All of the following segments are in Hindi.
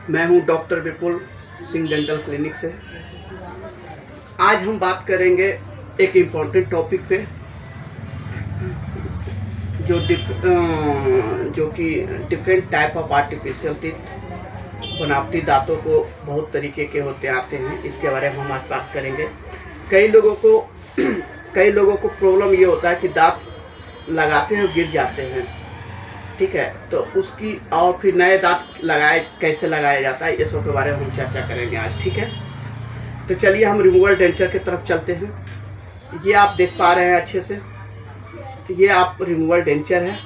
मैं हूं डॉक्टर विपुल सिंह डेंटल क्लिनिक से। आज हम बात करेंगे एक इम्पोर्टेंट टॉपिक पे जो कि different type of artificial teeth, बनावटी दांतों को बहुत तरीके के होते आते हैं। इसके बारे में हम आज बात करेंगे। कई लोगों को प्रॉब्लम ये होता है कि दांत लगाते हैं और गिर जाते हैं, ठीक है। तो उसकी और फिर नए दांत कैसे लगाया जाता है, ये सब के बारे में हम चर्चा करेंगे आज, ठीक है। तो चलिए हम रिमूवल डेंचर की तरफ चलते हैं। ये आप देख पा रहे हैं अच्छे से, ये आप रिमूवल डेंचर है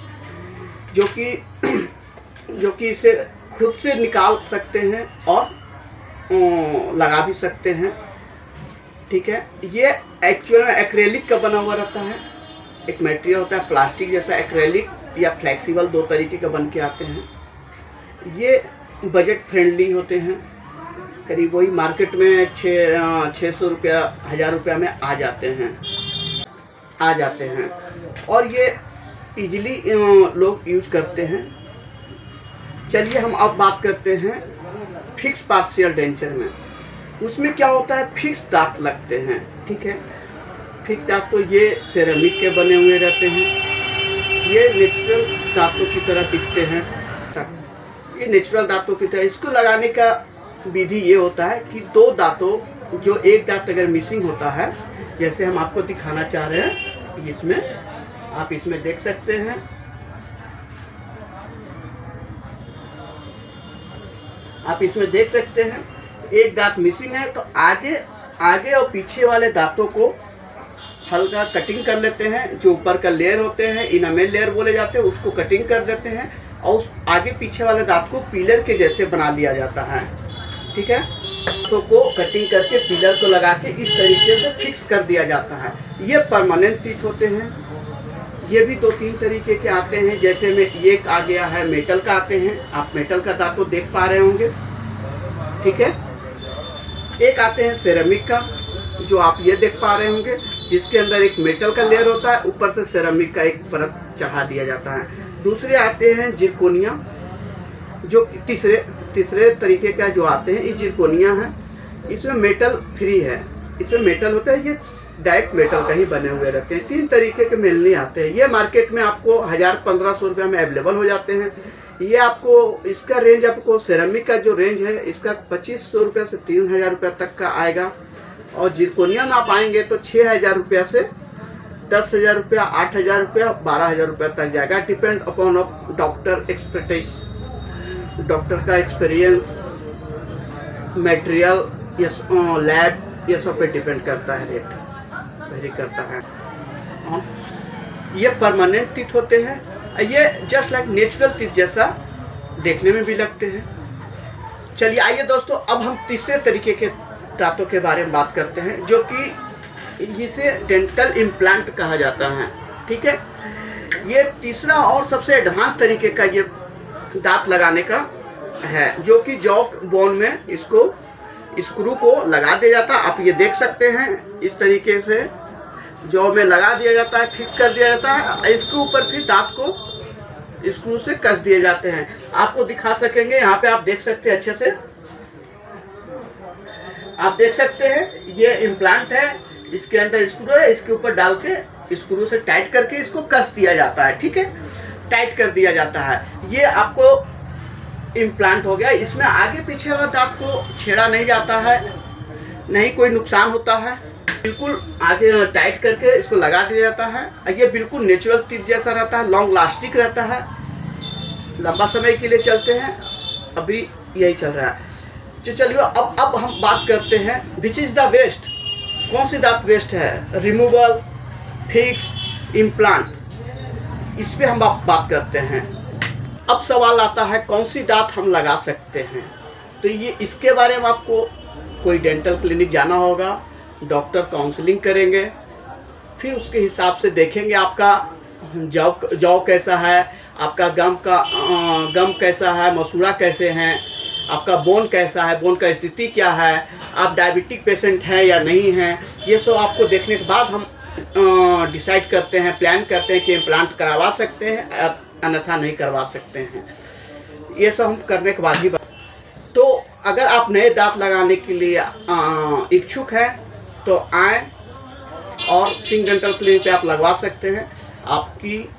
जो कि इसे खुद से निकाल सकते हैं और लगा भी सकते हैं, ठीक है। ये एक्चुअल में एक्रेलिक का बना हुआ रहता है। एक मटेरियल होता है प्लास्टिक जैसा, एक्रेलिक या फ्लेक्सिबल, दो तरीके का बन के आते हैं। ये बजट फ्रेंडली होते हैं, करीब वही मार्केट में 600 रुपया 1000 रुपया में आ जाते हैं और ये इजीली लोग यूज करते हैं। चलिए हम अब बात करते हैं फिक्स पार्शियल डेंचर में। उसमें क्या होता है, फिक्स दांत लगते हैं, ठीक है। फिक्स दांत तो ये सेरेमिक के बने हुए रहते हैं। ये नेचुरल दांतों की तरह दिखते हैं, ये नेचुरल दांतों की तरह। इसको लगाने का विधि ये होता है कि दो दांतों, जो एक दांत अगर मिसिंग होता है, जैसे हम आपको दिखाना चाह रहे हैं, इसमें आप इसमें देख सकते हैं, आप इसमें देख सकते हैं एक दांत मिसिंग है। तो आगे और पीछे वाले दांतों को हल्का कटिंग कर लेते हैं। जो ऊपर का लेयर होते हैं, इनामेल लेयर बोले जाते हैं, उसको कटिंग कर देते हैं और उस आगे पीछे वाले दांत को पिलर के जैसे बना लिया जाता है, ठीक है। तो को कटिंग करके पिलर को लगा के इस तरीके से फिक्स कर दिया जाता है। ये परमानेंट टीथ होते हैं। ये भी 2-3 तरीके के आते हैं। जैसे में ये आ गया है मेटल का आते हैं, आप मेटल का दांत तो देख पा रहे होंगे, ठीक है। एक आते हैं सेरेमिक का, जो आप ये देख पा रहे होंगे, जिसके अंदर एक मेटल का लेयर होता है, ऊपर से सेरेमिक का एक परत चढ़ा दिया जाता है। दूसरे आते हैं जिरकोनिया, जो तीसरे तरीके का जो आते हैं, ये जिरकोनिया है। इसमें मेटल फ्री है, इसमें मेटल होता है, ये डायरेक्ट मेटल का ही बने हुए रहते हैं। 3 तरीके के मिलने आते हैं। ये मार्केट में आपको 1000-1500 रुपये में अवेलेबल हो जाते हैं। ये आपको इसका रेंज, आपको सेरेमिक का जो रेंज है इसका 2500 रुपये से 3000 रुपये तक का आएगा। और जिरकोनिया में आप आएंगे तो 6000 रुपये से 10,000 रुपया, 8,000 रुपया, 12,000 रुपये तक जाएगा। Depend upon doctor expertise, doctor का एक्सपीरियंस, मटेरियल, लैब, ये सब पे डिपेंड करता है, रेट वेरी करता है। ये परमानेंट टीथ होते हैं। ये जस्ट लाइक नेचुरल टीथ जैसा देखने में भी लगते हैं। चलिए आइए दोस्तों, अब हम तीसरे तरीके के दांतों के बारे में बात करते हैं, जो कि इसे डेंटल इम्प्लांट कहा जाता है, ठीक है। ये तीसरा और सबसे एडवांस तरीके का ये दांत लगाने का है, जो कि जॉ बोन में इसको स्क्रू को लगा दिया जाता है। आप ये देख सकते हैं, इस तरीके से जॉ में लगा दिया जाता है, फिक्स कर दिया जाता है। इसके ऊपर फिर दांत को स्क्रू से कस दिए जाते हैं। आपको दिखा सकेंगे, यहाँ पे आप देख सकते हैं अच्छे से, आप देख सकते हैं ये इम्प्लांट है, इसके अंदर स्क्रू है, इसके ऊपर डाल के स्क्रू से टाइट करके इसको कस दिया जाता है, ठीक है, टाइट कर दिया जाता है। ये आपको इम्प्लांट हो गया। इसमें आगे पीछे वाला दांत को छेड़ा नहीं जाता है, नहीं कोई नुकसान होता है। बिल्कुल आगे टाइट करके इसको लगा दिया जाता है। ये बिल्कुल नेचुरल टीथ जैसा रहता है, लॉन्ग लास्टिक रहता है, लंबा समय के लिए चलते हैं। अभी यही चल रहा है। चलिए अब हम बात करते हैं विच इज़ द बेस्ट, कौन सी दांत बेस्ट है, रिमूवल, फिक्स, इम्प्लांट, इस पे हम बात करते हैं। अब सवाल आता है कौन सी दांत हम लगा सकते हैं। तो ये इसके बारे में आपको कोई डेंटल क्लिनिक जाना होगा, डॉक्टर काउंसलिंग करेंगे, फिर उसके हिसाब से देखेंगे आपका जौ कैसा है, आपका गम कैसा है, मसूड़ा कैसे हैं, आपका बोन कैसा है, बोन का स्थिति क्या है, आप डायबिटिक पेशेंट हैं या नहीं हैं। ये सब आपको देखने के बाद हम डिसाइड करते हैं, प्लान करते हैं कि इम्प्लांट करवा सकते हैं, अन्यथा नहीं करवा सकते हैं। ये सब हम करने के बाद ही तो अगर आप नए दांत लगाने के लिए इच्छुक हैं तो आएँ और सिंह डेंटल क्लिनिक पे आप लगवा सकते हैं। आपकी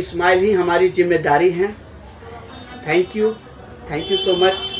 स्माइल ही हमारी जिम्मेदारी है। Thank you so much.